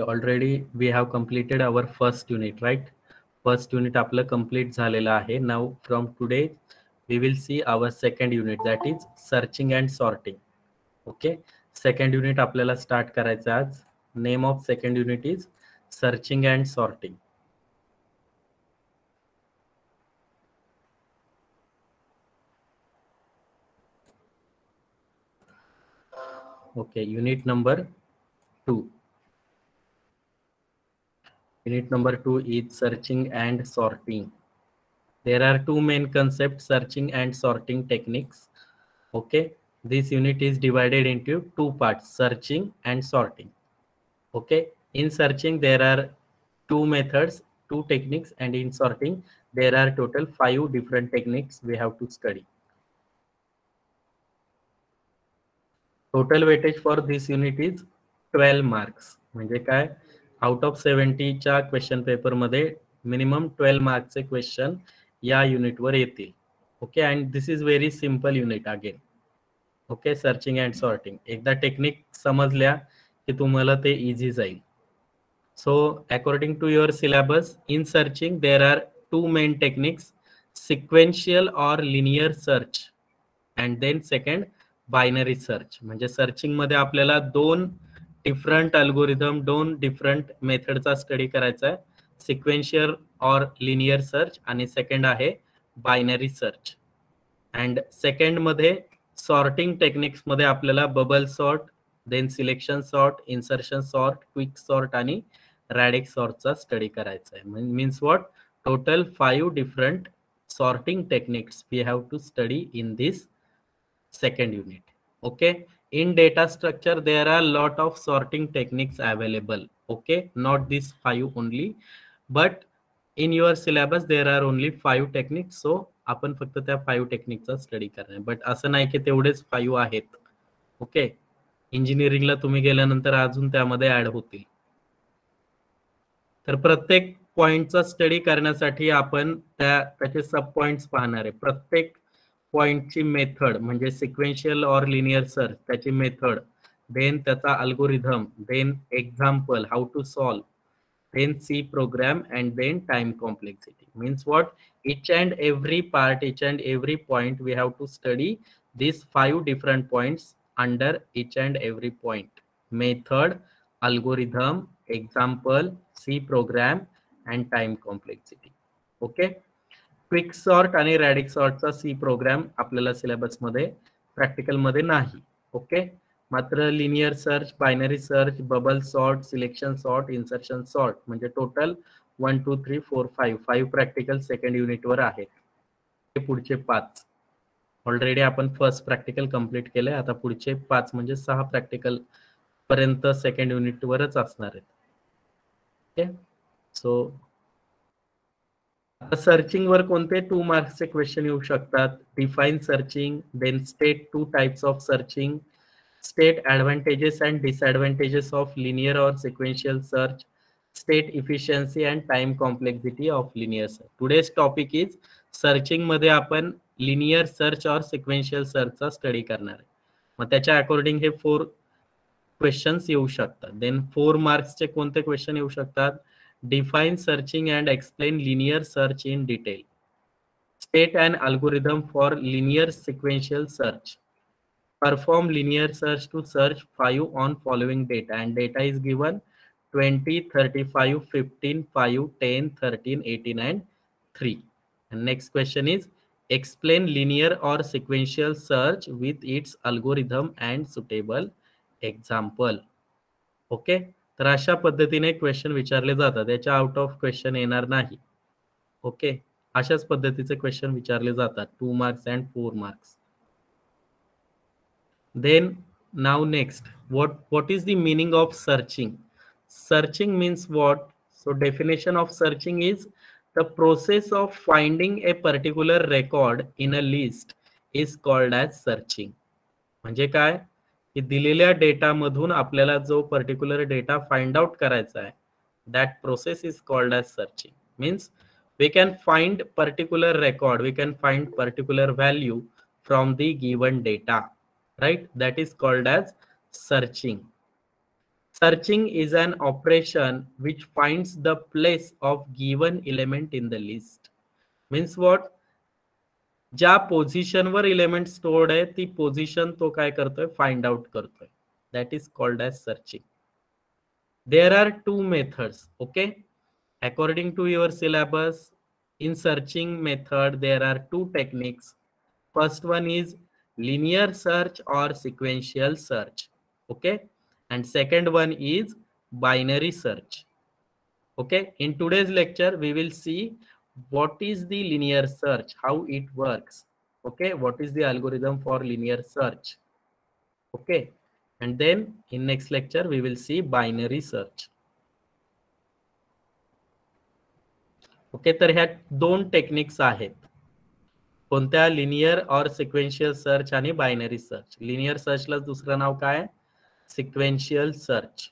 Already we have completed our first unit, right? First unit आपलं complete झालेलं आहे. Now from today we will see our second unit, that is searching and sorting. Okay, second unit आपल्याला start करायचं आज. Name of second unit is searching and sorting. Okay, unit number 2. Unit number 2 is searching and sorting. There are two main concepts, searching and sorting techniques. Okay, this unit is divided into two parts, searching and sorting. Okay, in searching there are two methods, two techniques, and in sorting there are total 5 different techniques we have to study. Total weightage for this unit is 12 marks. म्हणजे काय, out of 70 च्या question paper मध्ये minimum 12 मार्क्सचे question या युनिटवर येतील. Okay, and this is very simple unit again. Okay, searching and sorting एकदा technique समजल्या की तुम्हाला ते इझी जाईल. So according to your syllabus, in searching there are two main techniques, sequential or linear search, and then second binary search. म्हणजे searching मध्ये आपल्याला दोन डिफरंट अल्गोरिदम, दोन डिफरंट मेथडचा स्टडी करायचा आहे, सिक्वेन्शियल और लिनियर सर्च, आणि सेकंड आहे बायनरी सर्च. अँड सेकंड मध्ये सॉर्टिंग टेक्निक्स मध्ये आपल्याला bubble sort, then selection sort, insertion sort, quick sort आणि रॅडिक सॉर्टचा स्टडी करायचा आहे. Means what, total 5 different sorting techniques we have to study in this second unit. Okay, in data structure there are lot of sorting techniques available. Okay, not these 5 only, but in your syllabus there are only 5 techniques. So आपण फक्त त्या 5 टेक्निकचा study करणार, but असं नाही की तेवढेच 5 आहेत. Okay, इंजिनिअरिंगला तुम्ही गेल्यानंतर अजून त्यामध्ये ऍड होतील. तर प्रत्येक पॉइंटचा स्टडी करण्यासाठी आपण त्याचे सब पॉइंट्स पाहणार आहे. प्रत्येक पॉइंटची मेथड म्हणजे सिक्वेन्शियल और लिनियर सर्च, त्याची मेथड, देन त्याचा algorithm, then example, how to solve, then C program, and then time complexity. Means what, each and every part, each and every point we have to study these 5 different points under each and every point: method, algorithm, example, C program, and time complexity. Okay, quick sort आणि radix सॉर्टचा C program आपल्याला syllabus मध्ये practical मध्ये नाही. Okay, मात्र linear search, binary search, bubble sort, selection sort, insertion sort म्हणजे total 1 2 3 4 5 practical second युनिटवर आहेत. पुढचे 5 ऑलरेडी आपण फर्स्ट प्रॅक्टिकल कंप्लीट केलंय. आता पुढचे 5 म्हणजे 6 प्रॅक्टिकल पर्यंत सेकंड युनिटवरच असणार आहेत. ओके, सो आता सर्चिंग वर कोणते 2 मार्क्सचे क्वेश्चन येऊ शकतात? Define searching, then state 2 types of searching, state advantages and disadvantages of linear or sequential search, state efficiency and time complexity of linear search. Today's topic is searching मध्ये आपण linear search or sequential search चा study करणार आहे. मग त्याच्या according हे 4 questions येऊ शकतात. Then 4 मार्क्सचे कोणते question येऊ शकतात? Define searching and explain linear search in detail, state an algorithm for linear sequential search, perform linear search to search 5 on following data, and data is given 20, 35, 15, 5, 10, 13, 18 and 3. And next question is explain linear or sequential search with its algorithm and suitable example. Okay, तर अशा पद्धतीने question विचारले जातात. याच्या out of question येणार नाही. Okay, अशाच पद्धतीचे क्वेश्चन विचारले जातात, 2 marks and 4 marks. Then now next, what is the meaning of searching? Searching means what? So definition of searching is the process of finding a particular record in a list is called as searching. म्हणजे काय की दिलेल्या data मधून आपल्याला जो particular data find out करायचा आहे, that process is called as searching. Means we can find particular record, we can find particular value from the given data, right? That is called as searching. Searching is an operation which finds the place of given element in the list. Means what? ज्या पोझिशनवर element stored आहे ती position तो काय करतोय, find out करतोय. That is called as searching. There are two methods. Okay, according to your syllabus, in searching method there are two techniques. First one is linear search or sequential search. Okay, and second one is binary search. Okay, in today's lecture we will see what is the linear search, how it works. Okay, what is the algorithm for linear search. Okay, and then in next lecture we will see binary search. Okay, तर ह्या दोन techniques आहेत. कोणत्या? Linear और sequential search आणि binary search. Linear सर्चला दुसरं नाव काय? Sequential search.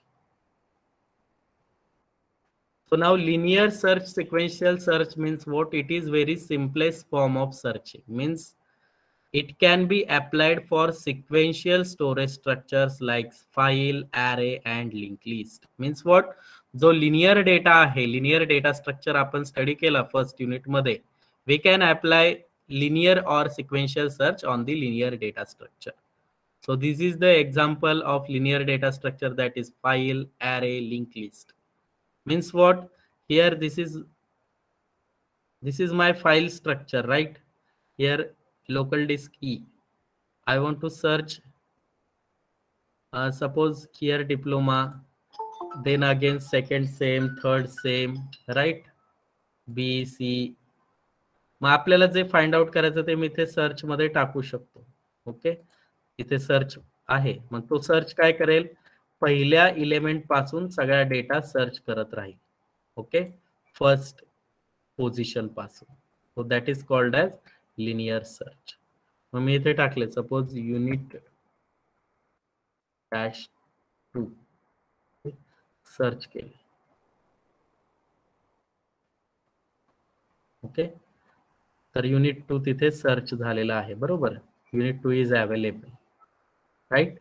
So now linear search, sequential search means what? It is very simplest form of searching. Means it can be applied for sequential storage structures like file, array and linked list. Means what? जो linear data आहे, linear data structure आपण study केला first unit मध्ये, we can apply linear or sequential search on the linear data structure. So this is the example of linear data structure, that is file, array, linked list. Means what? Here this is my file structure, right? Here local disk E. I want to search suppose here diploma, then again second same, third same, right? B C. मग आपल्याला जे find out करायचं ते मी इथे search मध्ये टाकू शकतो. Okay, इथे search आहे, मग तो सर्च काय करेल, पहिल्या इलेमेंट पासून सगळा डेटा सर्च करत राहील. ओके, फर्स्ट पोझिशन पासून. So that is called as linear search. मग मी इथे टाकले सपोज युनिट -2 सर्च केले. ओके, तर युनिट 2 तिथे सर्च झालेला आहे, बरोबर. Unit 2 is available, right.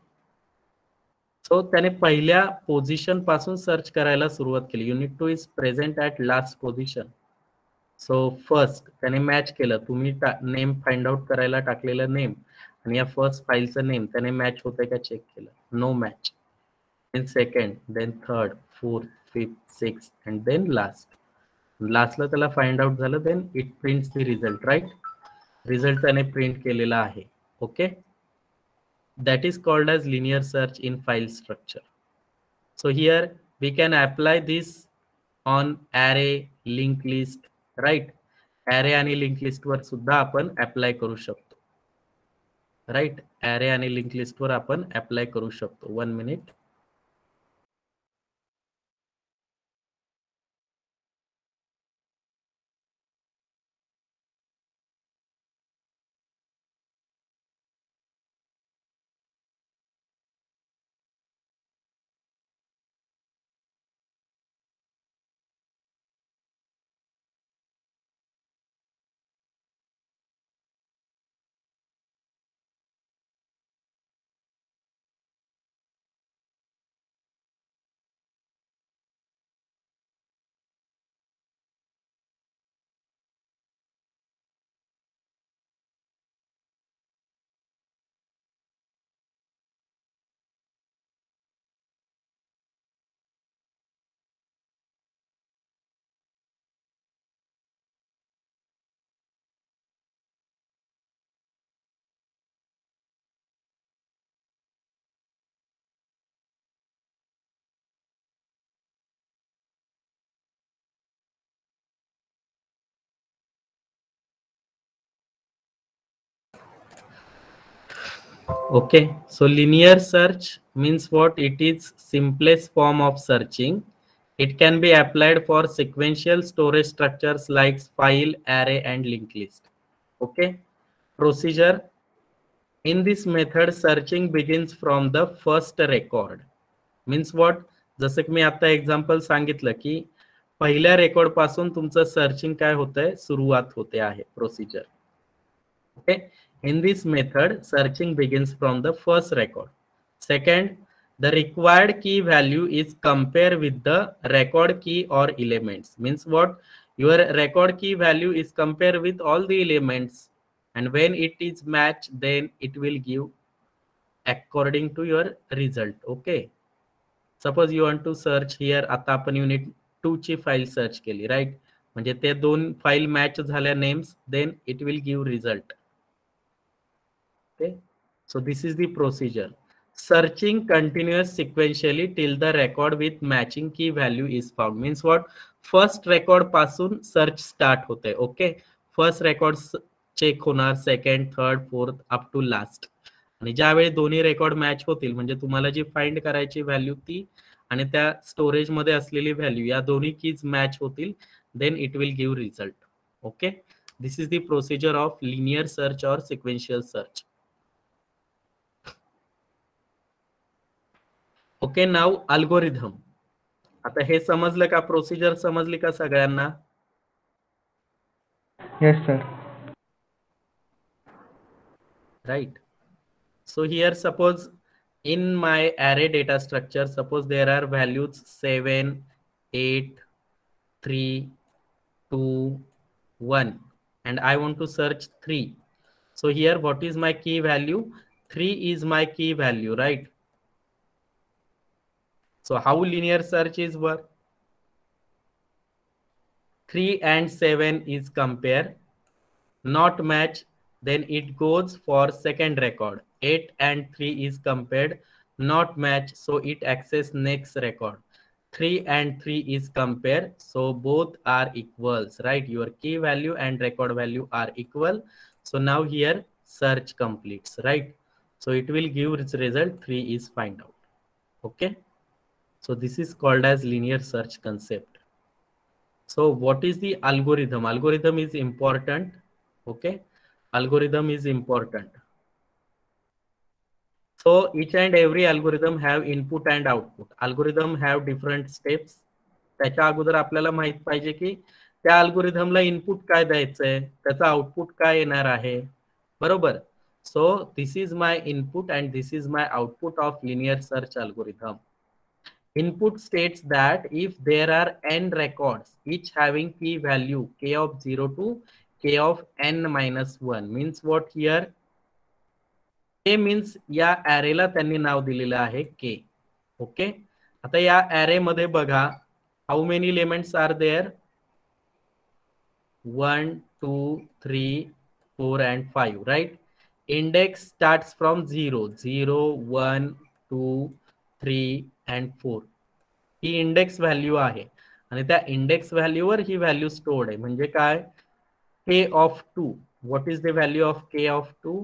So त्याने पहिल्या पोझिशन पासून सर्च करायला सुरुवात केली. Unit 2 is present at last position. So first त्याने मॅच केलं. तुम्ही नेम फाइंड आउट करायला टाकलेलं नेम आणि या फर्स्ट फाईलचं नेम त्याने मॅच होतंय का चेक केलं. No match. Then second, then third, fourth, fifth, six and then last. लास्टला त्याला फाइंड आउट झालं. Then it prints the result, right. Result त्याने प्रिंट केलेला आहे. Okay, that is called as linear search in file structure. So here we can apply this on array, linked list, right? Array आणि linked list वर सुद्धा आपण apply करू शकतो, right. array आणि linked list वर आपण अप्लाय करू शकतो. 1 minute. Okay, so linear search means what? It is simplest form of searching. It can be applied for sequential storage structures like file, array and linked list. Okay, procedure. In this method searching begins from the first record. Means what? जसं की मी आता example सांगितलं की पहिल्या record पासून तुमचं searching काय होतंय, सुरुवात होते आहे procedure. Okay, in this method searching begins from the first record. Second, the required key value is compared with the record key or elements. Means what? Your record key value is compared with all the elements, and when it is matched, then it will give according to your result. Okay, suppose you want to search here, आता आपण unit 2 ची file search केली, right? म्हणजे ते दोन file match झाल्या names, then it will give result. Okay, so this is the procedure. Searching continuous sequentially till the record with matching key value is found. Means what? First record पासून search start होते. Okay, first record check होणार, second, third, fourth up to last. आणि ज्यावेळी दोन्ही record match होतील, म्हणजे तुम्हाला जी find करायची व्हॅल्यू ती आणि त्या स्टोरेज मध्ये असलेली व्हॅल्यू या दोन्ही कीज मॅच होतील, then it will give result. Okay, this is the procedure of linear search or sequential search. Okay, now algorithm. आता हे समजलं का? प्रोसिजर समजली का सगळ्यांना? Yes sir. Right. So here suppose in my array data structure, suppose there are values 7, 8, 3, 2, 1 and I want to search 3. So here what is my key value? 3 is my key value, right? So how linear search is work? 3 and 7 is compare, not match, then it goes for second record. 8 and 3 is compared, not match, so it access next record. 3 and 3 is compared, so both are equals, right? Your key value and record value are equal. So now here search completes, right? So it will give its result 3 is find out. Okay, so this is called as linear search concept. So what is the algorithm? Algorithm is important. Okay, algorithm is important. So each and every algorithm have input and output. Algorithm have different steps. त्याच्या अगोदर आपल्याला माहित पाहिजे की त्या अल्गोरिथमला input काय द्यायचंय, त्याचा आउटपुट काय येणार आहे, बरोबर? सो this is my input and this is my output of linear search algorithm. Input states that if there are n records, each having key value k of 0 to k of n minus 1, means what here? K means या arrayला त्यांनी नाव दिलेलं आहे k. Okay, आता या array मध्ये बघा, how many elements are there? 1, 2, 3, 4 and 5, right? Index starts from 0, 0, 1, 2, 3 and 4. He index value आहे आणि त्या इंडेक्स व्हॅल्यूवर ही व्हॅल्यू स्टोर्ड आहे. म्हणजे काय? k of 2. What is the value of k of 2?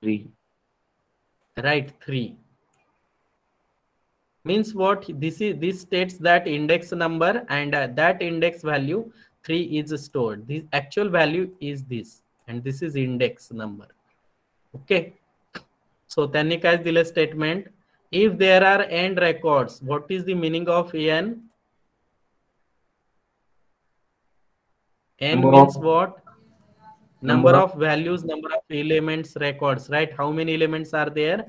3. Right, 3. Means what? This states that index number and that index value 3 is stored. This actual value is this and this is index number. Okay, so त्यांनी काय दिलं statement? If there are n records, what is the meaning of n? N means what? Number of values, number of elements, records, right? How many elements are there?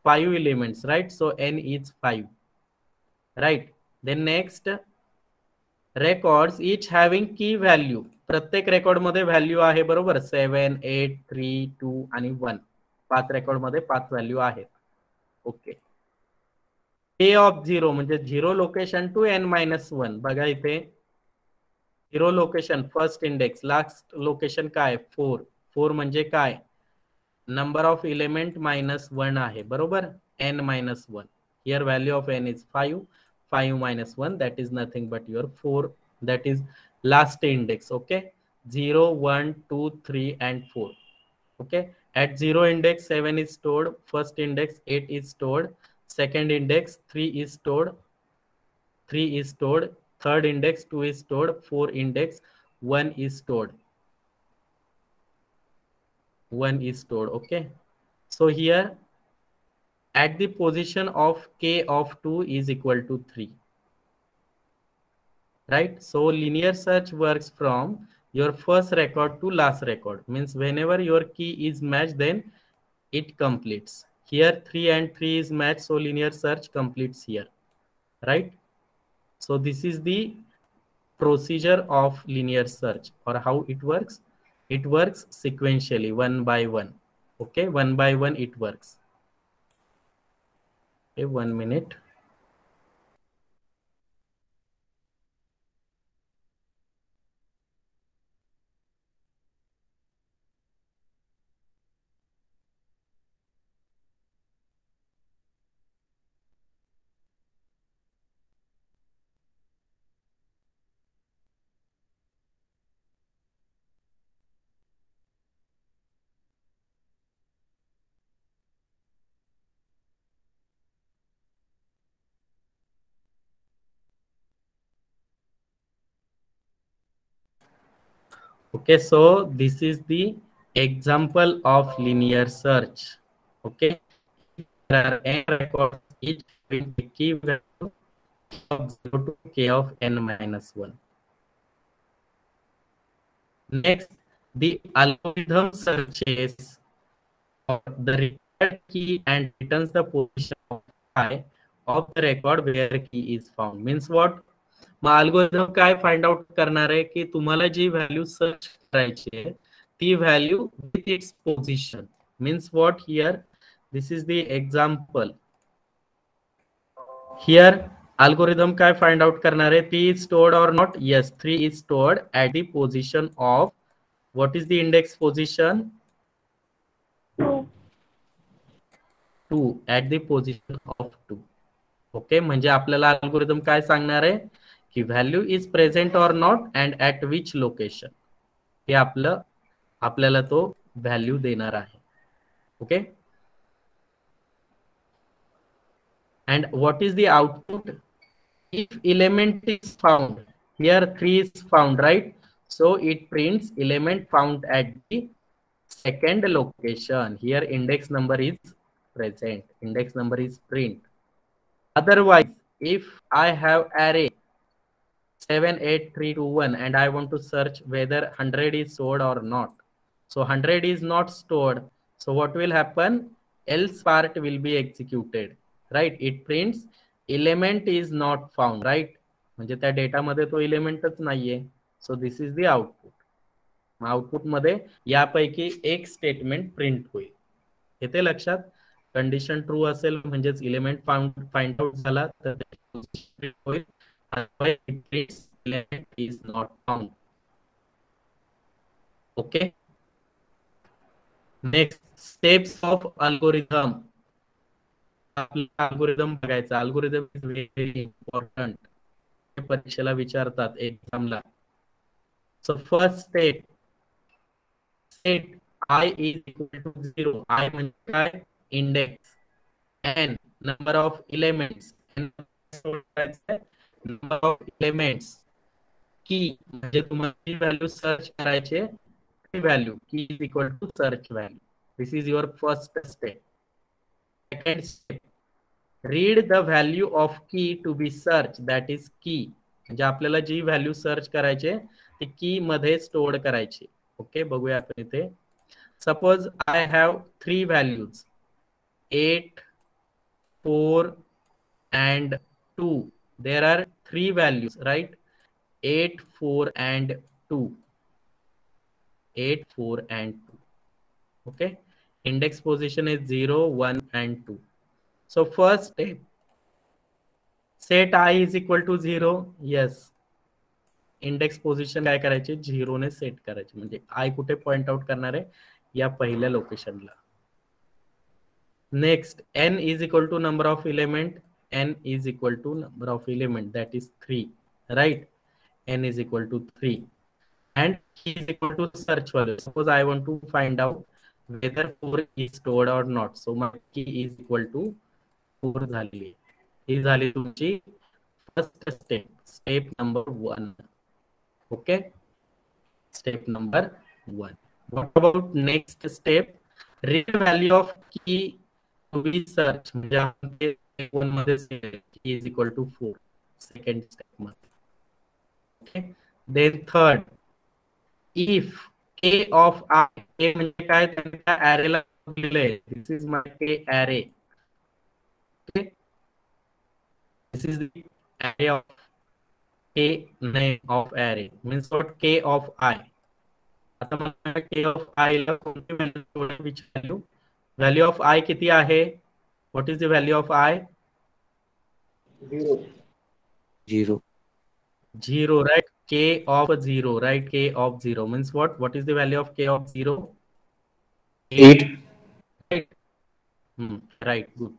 5 elements, right? So n is 5, right? Then next, records each having key value. प्रत्येक record मध्ये value आहे, बरोबर? 7, 8, 3, 2 आणि 1. 5 record मध्ये 5 value आहेत. Okay, k of 0 म्हणजे 0 location to n minus 1. बघा इथे 0 location first index, last location काय? 4. 4 म्हणजे काय? नंबर ऑफ एलिमेंट -1 आहे, बरोबर? n minus 1. Here value of n is 5. 5 minus 1, that is nothing but your 4, that is last index. Okay, 0, 1, 2, 3 and 4. Okay, at 0 index 7 is stored, first index 8 is stored, second index 3 is stored, 3 is stored, third index 2 is stored, 4 index 1 is stored, 1 is stored. Okay, so here at the position of k of 2 is equal to 3, right? So linear search works from your first record to last record, means whenever your key is matched, then it completes. Here 3 and 3 is match, so linear search completes here, right? So this is the procedure of linear search, or how it works. It works sequentially, one by one. Okay, one by one it works. Okay, 1 minute. Okay, so this is the example of linear search. Okay, there are n records, each having the key value of 0 to k of n minus 1. Next, the algorithm searches for the required key and returns the position of I of the record where key is found. Means what? Mug algorithm काय find out करणार आहे की तुम्हाला जी value search करायची आहे ती value with its position. Means what here, this is the example. Here algorithm काय find out करणार आहे, 3 is stored or not. Yes, 3 is stored at the position of, what is the index position? 2 at the position of 2. Okay, म्हणजे आपल्याला algorithm काय सांगणार आहे की value is present or not and at which location, हे आपल्याला तो value देणार आहे. Okay, and what is the output? If element is found, here 3 is found, right? So it prints element found at the second location. Here index number is present, index number is print. Otherwise, if I have array 7, 8, 3, 2, 1 and I want to search whether 100 is stored or not, so 100 is not stored, so what will happen? Else part will be executed, right? It prints element is not found, right? म्हणजे त्या data मध्ये तो एलिमेंटच नाहीये. सो this is the output. Output मध्ये यापैकी एक statement print होईल. येते लक्षात? कंडिशन ट्रू असेल म्हणजेच एलिमेंट फाइंड आउट झाला तर होईल, element is not found. Okay, next steps of algorithm. Algorithm बघायचा. अल्गोरिदम इज व्हेरी इम्पॉर्टंट, परीक्षेला विचारतात एक्झामला. So first step, set I is equal to 0. I म्हणजे काय? Index. n number of elements, number of elements. Key म्हणजे तुम्हाला value search करायचे, value key is equal to search value. This is your first step. Second step, read the value of key to be search, that is key. म्हणजे आपल्याला जी value search करायचे ती की मध्ये store करायची. ओके, बघूया आपण इथे. Suppose I have 3 values 8, 4 and 2. There are 3 values, right? 8, 4 and 2. 8, 4 and 2. Okay, index position is 0, 1 and 2. So first step, set I is equal to 0. Yes, index position काय करायचे? 0 ने सेट करायचे. म्हणजे आय कुठे पॉइंट आउट करणार आहे? या पहिल्या लोकेशनला. Next, n is equal to number of element. N is equal to number of element, that is 3, right? N is equal to 3 and key is equal to search value. Suppose I want to find out whether 4 is stored or not, so my key is equal to 4 झाली. ही झाली तुमची first step, step number 1. Okay, step number 1. What about next step? Read value of key to be search, म्हणजे आपण one मध्ये key is equal to 4, second step मध्ये. Okay, then third, if k of I, k म्हणजे काय? त्या array La this is my K array. Okay, this is the array of K name of array, means what? K of I. आता मला K of I ला कोणती value, which value of I किती आहे? What is the value of I? 0. 0, right? K of 0, right? K of 0 means what? What is the value of K of 0? 8. Right? Right, good.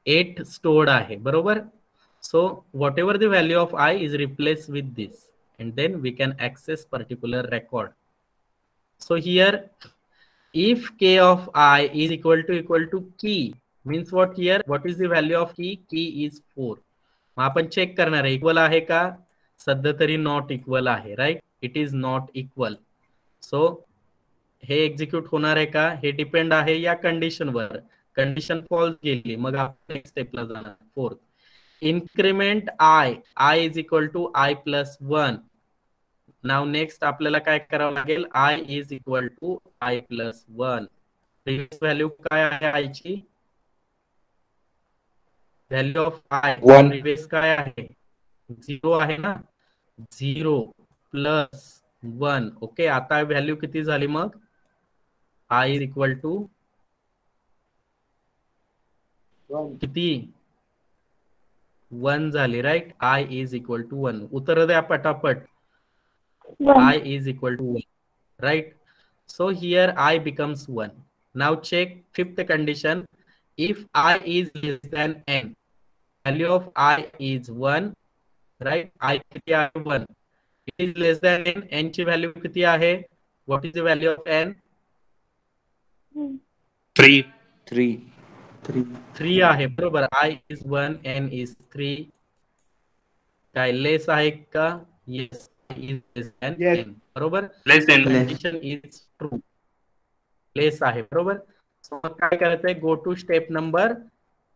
8 stored आहे, बरोबर? So whatever the value of I is replaced with this, and then we can access particular record. So here, if K of I is equal to key, means what here? What is the value of key? Key is 4. मग आपण check करणार आहे equal आहे का? सध्या तरी not equal आहे, right? It is not equal. So हे execute होणार आहे का? हे डिपेंड आहे या कंडिशनवर. कंडिशन फॉल्स गेली, मग आपण नेक्स्ट स्टेपला जाणार. Fourth, increment I is equal to I plus 1. Now next आपल्याला काय करावं लागेल? I is equal to I plus 1. Previous value काय आहे I ची? व्हॅल्यू ऑफ I प्रीवियस काय आहे? 0 आहे ना? 0 प्लस 1. ओके, आता व्हॅल्यू किती झाली मग? I इज इक्वल टू किती? 1 झाली, right? I is equal to 1. उत्तर द्या पटापट. I is equal to 1, right? So here I becomes 1. Now check fifth condition. If I is less than n, value of I is 1, right? I किती आहे? 1. It is less than n. N ची value किती आहे? What is the value of n? 3 आहे, बरोबर. I is 1, n is 3. काय less आहे का? Yes. Is less than n, बरोबर. Condition is true. लेस आहे, बरोबर. सो मग काय करायचंय? Go to step number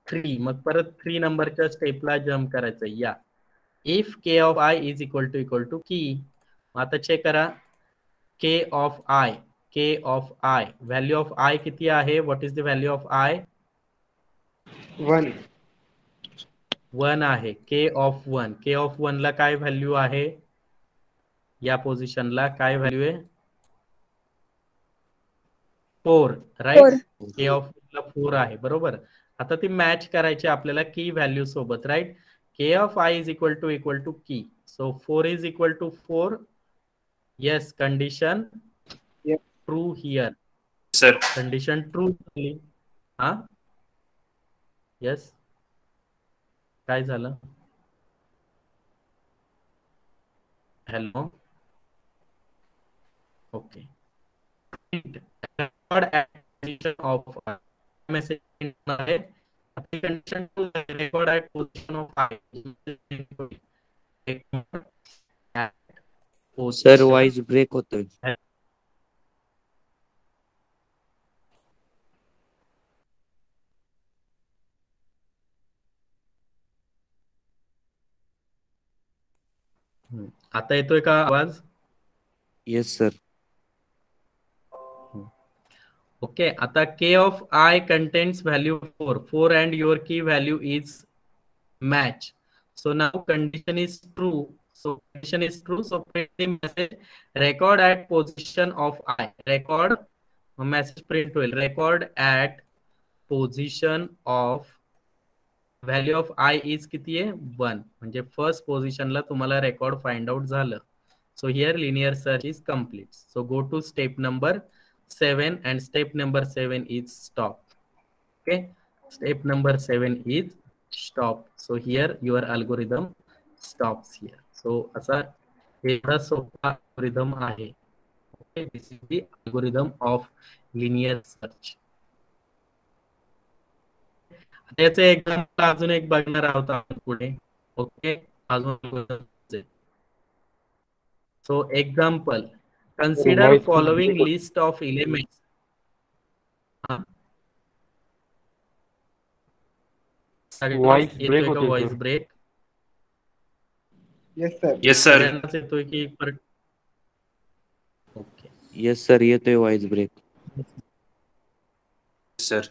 3. मग परत 3 नंबरच्या स्टेपला जम्प करायचंय. या if K of I is equal to key. आता चेक करा. K of I value of I किती आहे? What is the value of I? 1 आहे. K ऑफ 1 ला काय व्हॅल्यू आहे? या पोझिशनला काय व्हॅल्यू आहे? 4, राईट? K ऑफ 4 आहे, बरोबर. आता ती मॅच करायची आपल्याला की व्हॅल्यू सोबत, right? K of I is equal to key. So 4 is equal to 4. Yes, condition true here. Sir, condition true झाली. हा, येस. काय झालं? Hello. Okay. Record at position of I. Message आहे. Condition to record at position of I. Sir voice break होतोय. आता येतोय का आवाज? Yes sir. Okay, आता K of I contains value 4 and your key value is match. So now condition is true. So print the message record at position of I. Record message print will record at position of value of I is किती आहे? 1. म्हणजे first पोझिशनला तुम्हाला record find out झालं. So here linear search is complete. So go to step number 7 and step number 7 is stop. Okay, step number 7 is stop. So here your algorithm stops here. So असा एवढा सोपा algorithm आहे. Okay, this is the algorithm of linear search. त्याचं example अजून एक बघणार आहोत आपण पुढे. ओके, अजून. So example, consider following list of elements. Voice break. Yes sir. Okay. Yes sir, येतोय वॉइस ब्रेक. sir.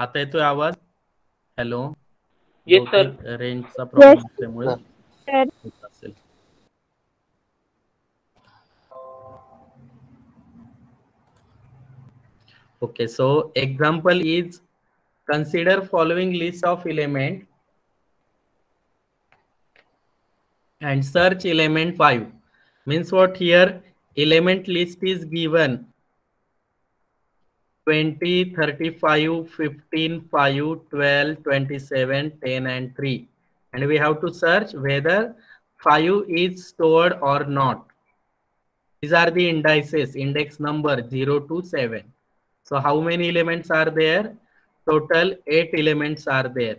आता येतोय आवाज? हॅलो. Yes, sir. रेंजचा प्रॉब्लेम असल्यामुळे sir. होत असेल. Okay, so example is consider following list of element and search element 5. Means what here? Element list is given 20, 35, 15, 5, 12, 27, 10 and 3. And we have to search whether 5 is stored or not. These are the indices, index number 0 to 7. So how many elements are there? Total 8 elements are there,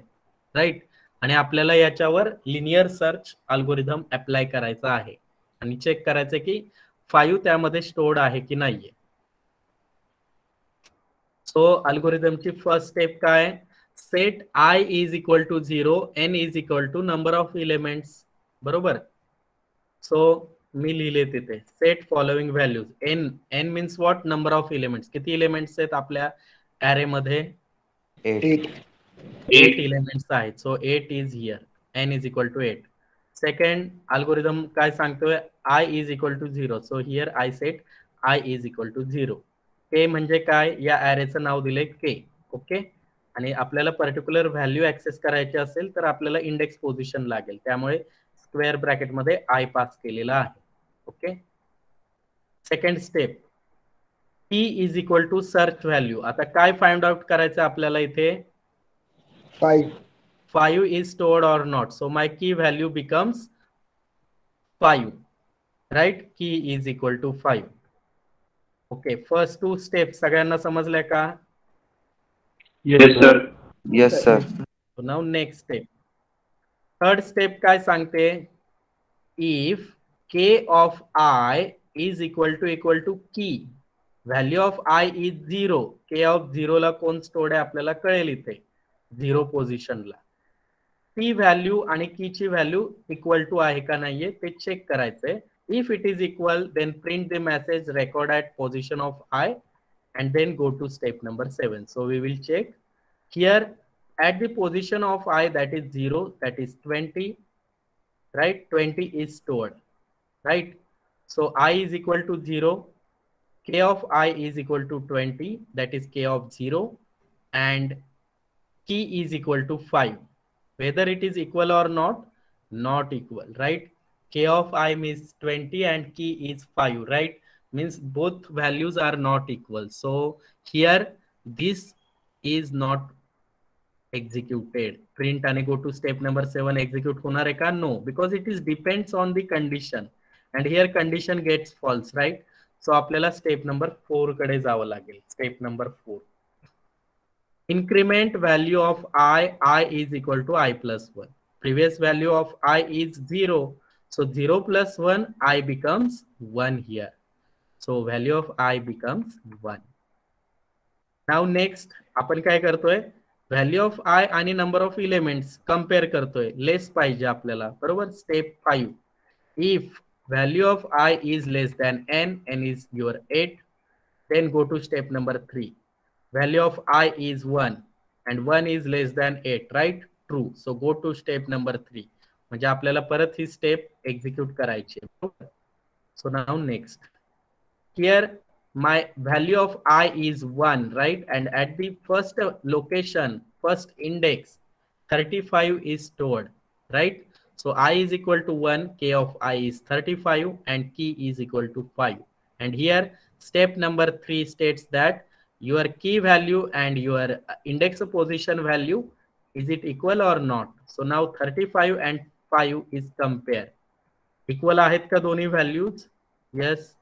right? आणि आपल्याला याच्यावर linear search algorithm apply करायचा आहे आणि check करायचं की 5 त्यामध्ये stored आहे की नाहीये. सो अल्गोरिदमची फर्स्ट स्टेप काय? Set I is equal to 0, n is equal to number of elements. बरोबर. सो मी लिहिले तिथे set following values. n means what? Number of elements. किती एलिमेंट्स आहेत आपल्या ऍरे मध्ये? 8. 8 एलिमेंट्स आहेत. So 8 is here. n is equal to 8. Second algorithm काय सांगतोय? I is equal to 0. So here I set I is equal to 0. K म्हणजे काय? या ऍरेचं नाव दिले के. ओके. आणि आपल्याला पर्टिक्युलर व्हॅल्यू ऍक्सेस करायची असेल तर आपल्याला इंडेक्स पोझिशन लागेल. त्यामुळे स्क्वेअर ब्रॅकेट मध्ये I पास केलेला आहे. Okay. Second step key is equal to search value. आता काय फाइंड आउट करायचं आपल्याला इथे? 5 is stored or not. So my key value becomes 5, right? Key is equal to 5. Okay, first two steps सगळ्यांना समजल्या का? Yes, sir. Yes, sir. So now next step. Third step काय सांगते? If k of I is equal to key, value of I is 0. k of 0 ला कोण stored आहे आपल्याला कळेल इथे 0 पोझिशनला. ती व्हॅल्यू आणि की ची व्हॅल्यू इक्वल टू आहे का नाहीये ते चेक करायचंय. If it is equal, then print the message record at position of I and then go to step number 7. So we will check here at the position of I, that is 0, that is 20, right? 20 is stored, right? So I is equal to 0, k of I is equal to 20, that is k of 0, and key is equal to 5. Whether it is equal or not, not equal, right? K of I means 20 and key is 5, right? Means both values are not equal. So here this is not executed. Print and go to step number 7. Execute होणार आहे का? No, because it is depends on the condition and here condition gets false, right? So आपल्याला step number 4 कडे जावं लागेल. Step number 4. Increment value of I is equal to I plus 1. Previous value of I is 0. So 0 plus 1, I becomes 1 here. So value of I becomes 1. Now next, आपण काय करतोय? Value of I आणि number of elements compare करतोय. Less पाहिजे आपल्याला. बरोबर? Step 5. If value of I is less than n is your 8, then go to step number 3. Value of I is 1 and 1 is less than 8, right? True. So go to step number 3. म्हणजे आपल्याला परत ही step execute करायची. So now next. Here my value of I is 1, right? And at the first location, first index, 35 is stored, right? So I is equal to 1, k of I is 35 and key is equal to 5. And here step number 3 states that your key value and your index position value, is it equal or not? So now 35 and 5 is compare. Equal आहेत का दोन्ही values? Yes,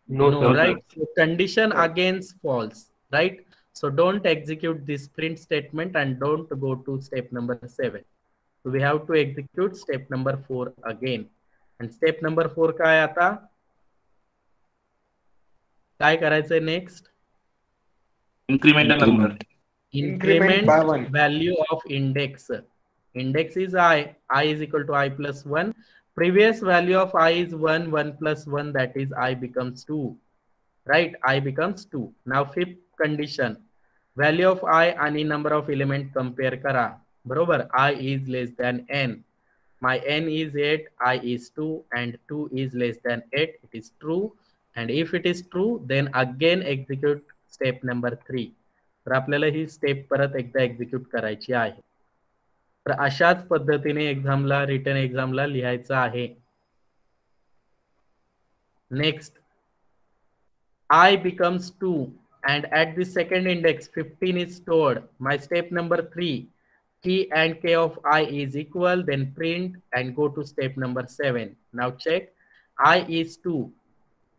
No, no, sir. right? So condition against false, right? So don't execute this print statement and don't go to step number 7. So we have to execute step number 4 again. And step number 4 काय आता? काय करायचंय next? Incremental number. Increment by 1. value of index. Index is I is equal to I plus 1. Previous value of I is 1, 1 plus 1, that is I becomes 2. Right, I becomes 2. Now fifth condition, value of I आणि number of element compare करा. बरोबर, I is less than n. My n is 8, I is 2 and 2 is less than 8. It is true. And if it is true, then again execute step number 3. तर आपल्याला ही step परत एकदा execute करायची आहे. तर अशाच पद्धतीने एक्झामला, रिटन एक्झामला लिहायचं आहे. Next, I becomes 2 and at the second index 15 is stored. My step number 3, key and k of I is equal, then print and go to step number 7. Now check, I is 2,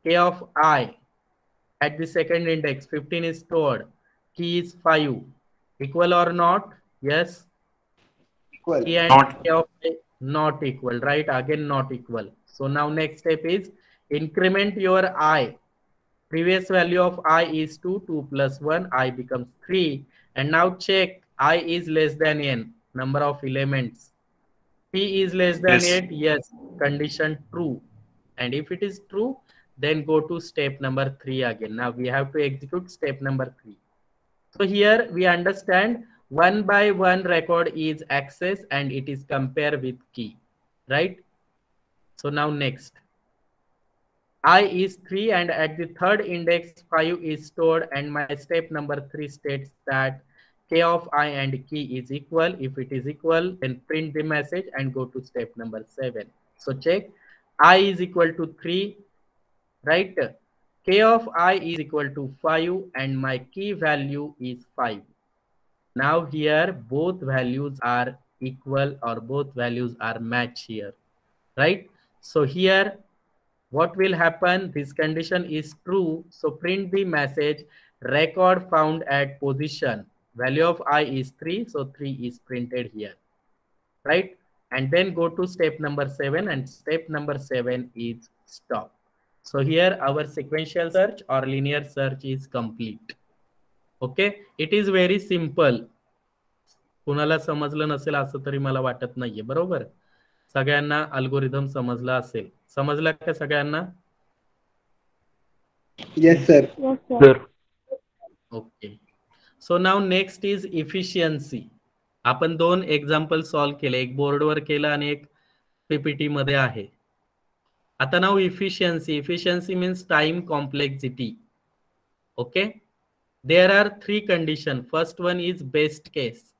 k of I at the second index 15 is stored, key is 5, equal or not? Yes, Equal. key and Not. k of I not equal, right? Again not equal. So now next step is increment your I. Previous value of I is 2, 2 plus 1, I becomes 3. And now check, I is less than n, number of elements. P is less than Yes. 8, yes, condition true. And if it is true, then go to step number 3 again. Now we have to execute step number 3. So here we understand 1 by 1 record is access and it is compare with key, right? So now next. I is 3 and at the third index 5 is stored and my step number 3 states that k of I and key is equal. If it is equal, then print the message and go to step number 7. So check, I is equal to 3, right? K of I is equal to 5 and my key value is 5. Now here both values are equal or both values are matched here, right? So here what will happen? This condition is true. So print the message, record found at position. Value of I is 3. So 3 is printed here, right? And then go to step number 7 and step number 7 is stop. So here our sequential search or linear search is complete. Okay, it is very simple. कुणाला समजलं नसेल असं तरी मला वाटत नाहीये, बरोबर? सगळ्यांना अल्गोरिदम समजला असेल. समजला का सगळ्यांना? Yes, sir. Sir. Okay. So now next is efficiency. आपण 2 एक्झाम्पल सॉल्व्ह केले, एक बोर्डवर केलं आणि एक पीपीटी मध्ये आहे. आता now efficiency. Efficiency means time complexity. Okay, there are 3 condition. First one is best case.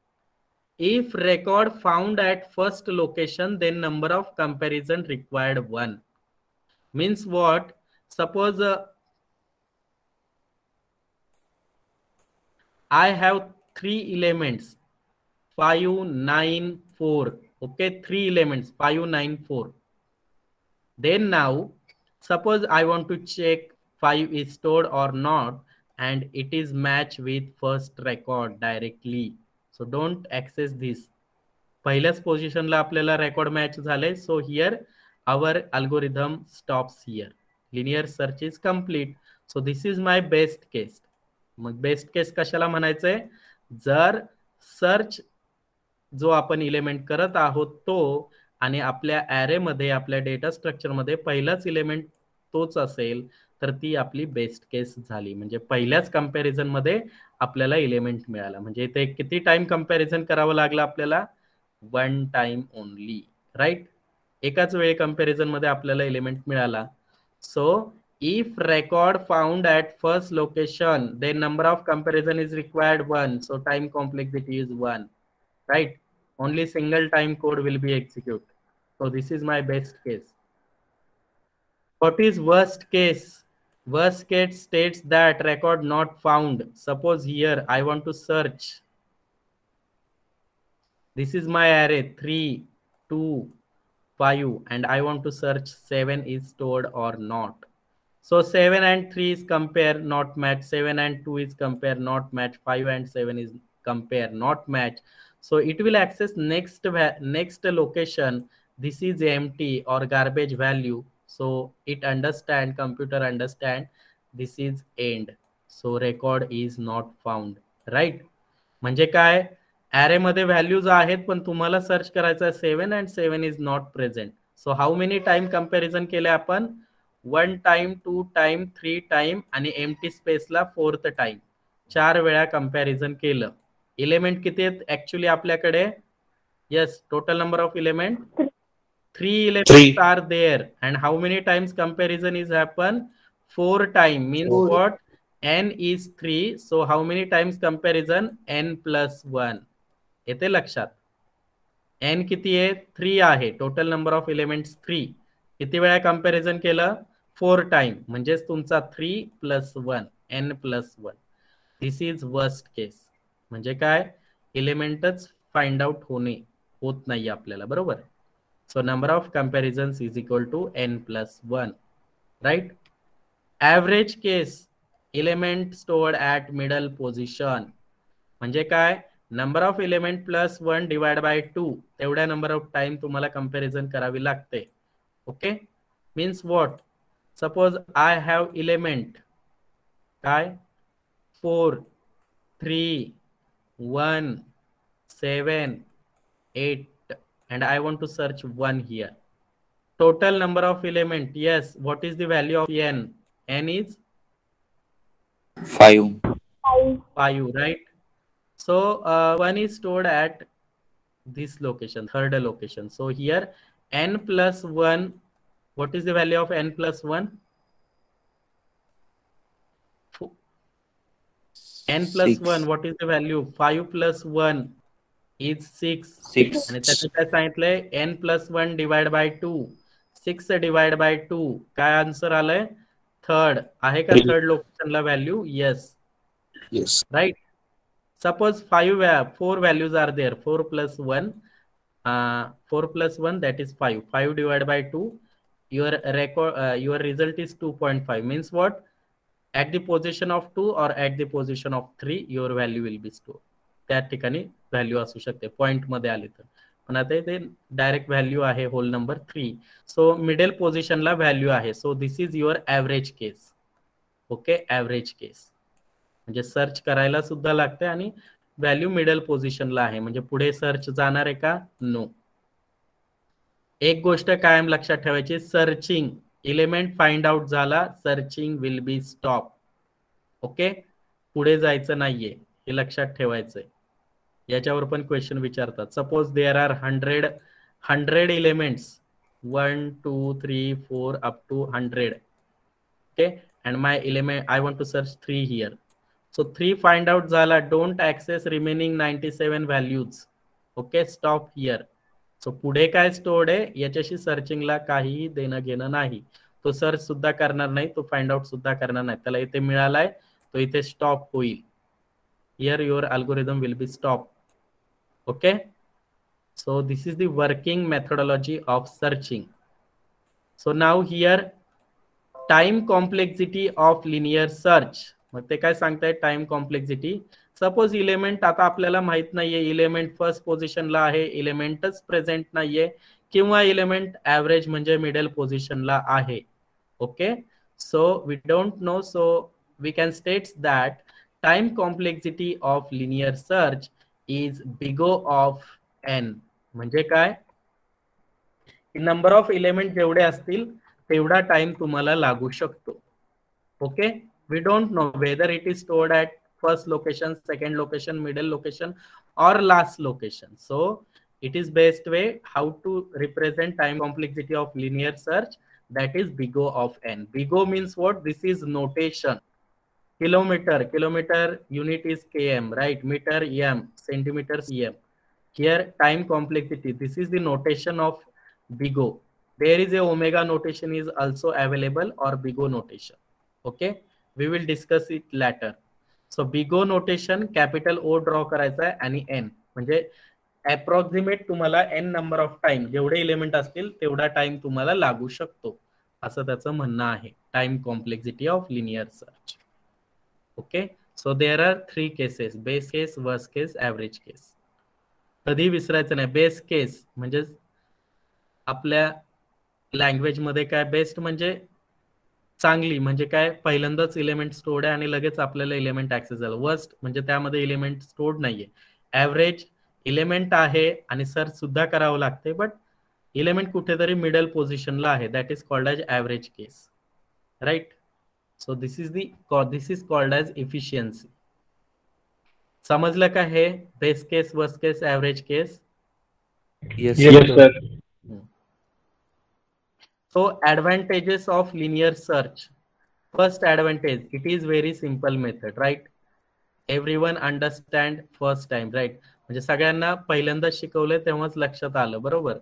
If record found at first location, then number of comparison required 1. Means what? Suppose I have 3 elements, 5, 9, 4. Okay, 3 elements, 5, 9, 4. Then now, suppose I want to check 5 is stored or not, and it is matched with first record directly. So don't access this. पहिल्याच पोझिशनला आपल्याला record match झाले. So here our algorithm stops here. Linear search is complete. So this is my best case. मग best case कशाला म्हणायचंय? जर search जो आपण इलेमेंट करत आहोत तो आणि आपल्या ॲरे मध्ये, आपल्या डेटा स्ट्रक्चर मध्ये पहिलाच इलेमेंट तोच असेल तर ती आपली बेस्ट केस झाली. म्हणजे पहिल्याच कंपॅरिझन मध्ये आपल्याला एलिमेंट मिळाला. म्हणजे इथे किती टाइम कंपॅरिझन करावं लागलं आपल्याला? 1 टाइम ओनली, राईट? एकाच वेळी कंपॅरिझन मध्ये आपल्याला एलिमेंट मिळाला. So if record found at first location, then number of comparison is required 1. So time complexity is 1, right? Only single time code will be executed. So this is my best case. What is worst case? Worst case states that record not found. Suppose here I want to search. This is my array 3, 2, 5 and I want to search 7 is stored or not. So 7 and 3 is compare, not match. 7 and 2 is compare, not match. 5 and 7 is compare, not match. So it will access next location. This is empty or garbage value. So it computer understand this is end. So record is not found, right? म्हणजे काय, array मध्ये values आहेत पण तुम्हाला search करायचं आहे 7 and 7 is not present. So how many time comparison केले आपण? 1 टाइम, 2 टाइम, 3 टाइम आणि एम्प्टी स्पेसला 4th टाइम, 4 वेळा कंपॅरिझन केलं. एलिमेंट किती आहेत ऍक्च्युली आपल्याकडे? Yes, total number of element 3 elements are there. And how many times comparison is happen? 4 times. Means what? N is 3. So how many times comparison? N plus 1. येते लक्षात? N किती आहे? 3 आहे. Total number of elements 3. किती वेळा comparison केलं? 4 time. म्हणजेच तुमचा 3 plus 1, N plus 1. This is worst case. म्हणजे काय, एलिमेंटच फाइंड आउट होत नाही आपल्याला, बरोबर? So number of comparisons is equal to n plus 1, right? Average case, element stored at middle position. म्हणजे काय, number of element plus 1 divided by 2 तेवढ्या number of time तुम्हाला comparison करावी लागते. Okay? Means what? Suppose I have element काय 4, 3, 1, 7, 8 and I want to search 1 here. Total number of element, yes, what is the value of n? N is 5. 5, right? So 1 is stored at this location, 3rd location. So here n plus 1, what is the value of n plus 1? N plus 6. 1, what is the value? 5 plus 1 is 6. 6. आणि त्याचं काय सांगितलंय? n plus 1 divided by 2. 6 divided by 2. काय answer आलंय? 3rd. आहे का 3rd लोकेशनला value? Yes. Yes. Right. Suppose 4 values are there. 4 plus 1. 4 plus 1 that is 5. 5 divided by 2. Your result is 2.5. Means what? At the position of 2 or at the position of 3 your value will be stored. त्या ठिकाणी value असू शकते point मध्ये आले तर. पण आता इथे डायरेक्ट व्हॅल्यू आहे होल नंबर 3. सो मिडल पोझिशनला व्हॅल्यू आहे. सो this is your average case. Okay, average case म्हणजे सर्च करायला सुद्धा लागते आणि व्हॅल्यू मिडल पोझिशनला आहे म्हणजे पुढे सर्च जाणार आहे का? नो. एक गोष्ट कायम लक्षात ठेवायची, सर्चिंग एलिमेंट फाइंड आउट झाला, searching will be stop. Okay, पुढे जायचं नाहीये, हे लक्षात ठेवायचंय. याच्यावर पण क्वेश्चन विचारतात. Suppose there are 100 elements, 1 2 3 4 up to 100. Okay, and my element I want to search 3 here. So 3 find out झाला. Don't access remaining 97 values. Okay, stop here. So पुढे काय स्टोर्ड आहे याच्याशी सर्चिंगला काहीही देणं घेणं नाही. तो सर्च सुद्धा करणार नाही, तो फाइंड आउट सुद्धा करणार नाही. त्याला इथे मिळालाय, तो इथे स्टॉप होईल. Here your algorithm will be stopped. Okay, so this is the working methodology of searching. So now here time complexity of linear search. मग ते काय सांगताय टाइम कॉम्प्लेक्सिटी. सपोज इलेमेंट आता आपल्याला माहित नाहीये, इलेमेंट फर्स्ट पोझिशनला आहे, इलेमेंटच प्रेझेंट नाहीये, किंवा इलेमेंट ऍव्हरेज म्हणजे मिडल पोझिशनला आहे. Okay, so we don't know, so we can states that time complexity of linear search is big O of n. म्हणजे काय, नंबर ऑफ एलिमेंट जेवढे असतील तेवढा टाइम तुम्हाला लागू शकतो. Okay, we don't know whether it is stored at first location, second location, middle location or last location. So it is best way how to represent time complexity of linear search, that is big O of n. Big O means what? This is notation. Kilometer unit is km, right? Meter m, centimeter cm. Here time complexity, this is the notation of big O. There is a omega notation is also available, or big O notation. Okay, we will discuss it later. So big O notation, capital O draw करायचा आहे आणि n म्हणजे approximate तुम्हाला N number of time, जेवढे element असतील तेवढा time तुम्हाला लागू शकतो, असं त्याचं म्हणणं आहे. Time complexity of linear search. Okay, so there are 3 cases: base case, worst case, average case. कधी विसरायचं नाही. बेस केस म्हणजे आपल्या लँग्वेज मध्ये काय, बेस्ट म्हणजे चांगली, म्हणजे काय, पहिल्यांदाच इलेमेंट स्टोर्ड आहे आणि लगेच आपल्याला इलेमेंट ऍक्सेस झालं. वर्स्ट म्हणजे त्यामध्ये इलेमेंट स्टोर्ड नाहीये. ऍव्हरेज इलेमेंट आहे आणि सर्च सुद्धा करावं लागते, बट इलेमेंट कुठेतरी मिडल पोझिशनला आहे. That is called as average case, right? So this is called as efficiency. समजलं का हे? Best case, worst case, average case. Yes, Yes, sir. sir. So advantages of linear search. First advantage, it is very simple method, right? Everyone understand first time, right? म्हणजे सगळ्यांना पहिल्यांदा शिकवलंय तेव्हाच लक्षात आलं, बरोबर?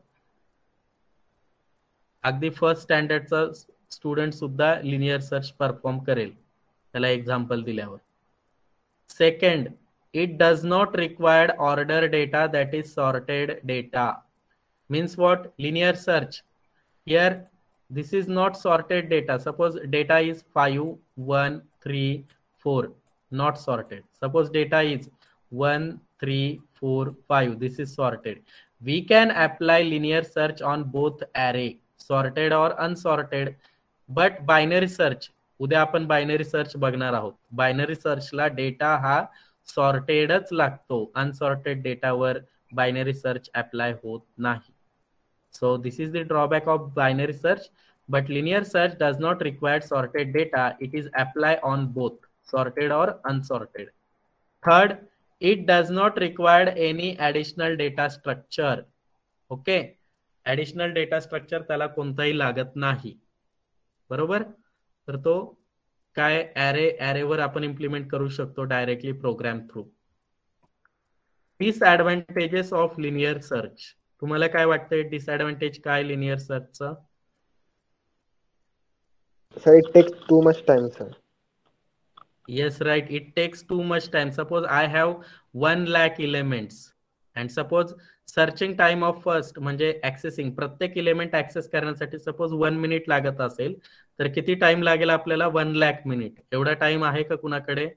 अगदी फर्स्ट स्टँडर्डचा स्टुडंट सुद्धा लिनियर सर्च परफॉर्म करेल त्याला एक्झाम्पल दिल्यावर. Second, it does not require order data, that is sorted data. Means what? Linear search, here this is not sorted data. Suppose data is 5 1 3 4, not sorted. Suppose data is 1 3 4 5, this is sorted. We can apply linear search on both array, sorted or unsorted. But binary search, उद्या आपण binary search बघणार आहोत. Binary सर्चला data हा सॉर्टेडच लागतो. Unsorted डेटावर binary search apply होत नाही. So this is the drawback of binary search. But linear search does not require sorted data. It is apply on both sorted or unsorted. Third, it does not required any additional data structure. Okay, additional data structure त्याला कोणताही लागत नाही, बरोबर? तर तो काय, ॲरेवर आपण implement करू शकतो directly program through. Disadvantages of linear search. तुम्हाला काय वाटतंय डिसएडव्हान्टेज काय लिनियर सर्चचा? Sir, it takes too much time, sir. Yes, right. It takes too much time. Suppose I have 1 lakh elements and suppose searching time of first म्हणजे ऍक्सेसिंग, प्रत्येक element access करण्यासाठी suppose 1 minute लागत असेल तर किती time लागेल आपल्याला? 1 लाख मिनिट. एवढा टाइम आहे का कुणाकडे?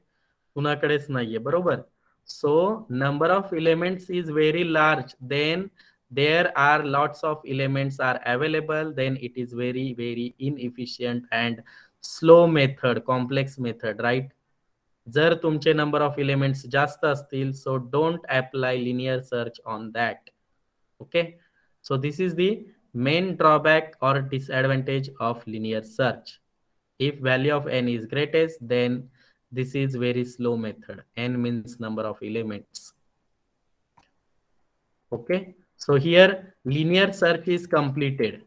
कुणाकडेच नाहीये, बरोबर? So number of elements is very large, then there are lots of elements are available, then it is very inefficient and slow method, complex method, right? जर तुमचे नंबर ऑफ एलिमेंट्स जास्त असतील, so don't apply linear search on that. Okay, so this is the main drawback or disadvantage of linear search. If value of n is greatest, then this is very slow method. N means number of elements. Okay, so here linear search is completed.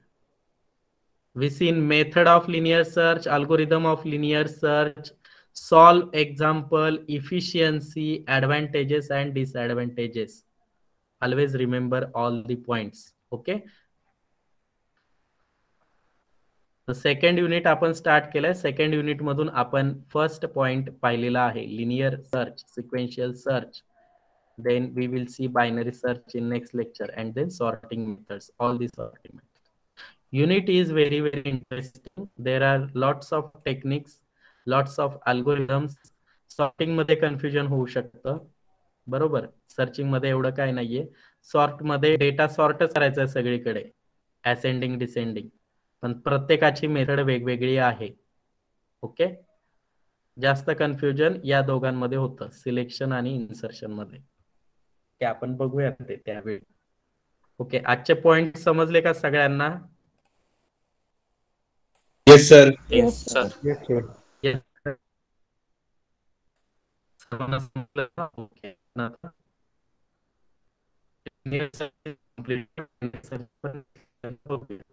We seen method of linear search, algorithm of linear search, solve example, efficiency, advantages and disadvantages. Always remember all the points. Okay, so second unit आपण start केलंय. Second unit मधून आपण first point पाहिलेला आहे, linear search, sequential search. Then we will see binary search in next lecture, and then sorting methods, all these sorting methods. Unit is very interesting. There are lots of techniques, lots of algorithms. Sorting मध्ये confusion होऊ शकतं, बरोबर? Searching मध्ये एवढं काय नाहीये. Sort मध्ये data सॉर्टच करायचा आहे सगळीकडे, असेंडिंग डिसेंडिंग, पण प्रत्येकाची मेथड वेगवेगळी आहे. ओके, जास्त कन्फ्युजन या दोघांमध्ये होतं, सिलेक्शन आणि इन्सर्शन मध्ये. ते आपण बघूया ते त्यावेळी. ओके, आजचे पॉइंट समजले का सगळ्यांना? Yes, sir. Yes, sir. Yes, sir. Okay.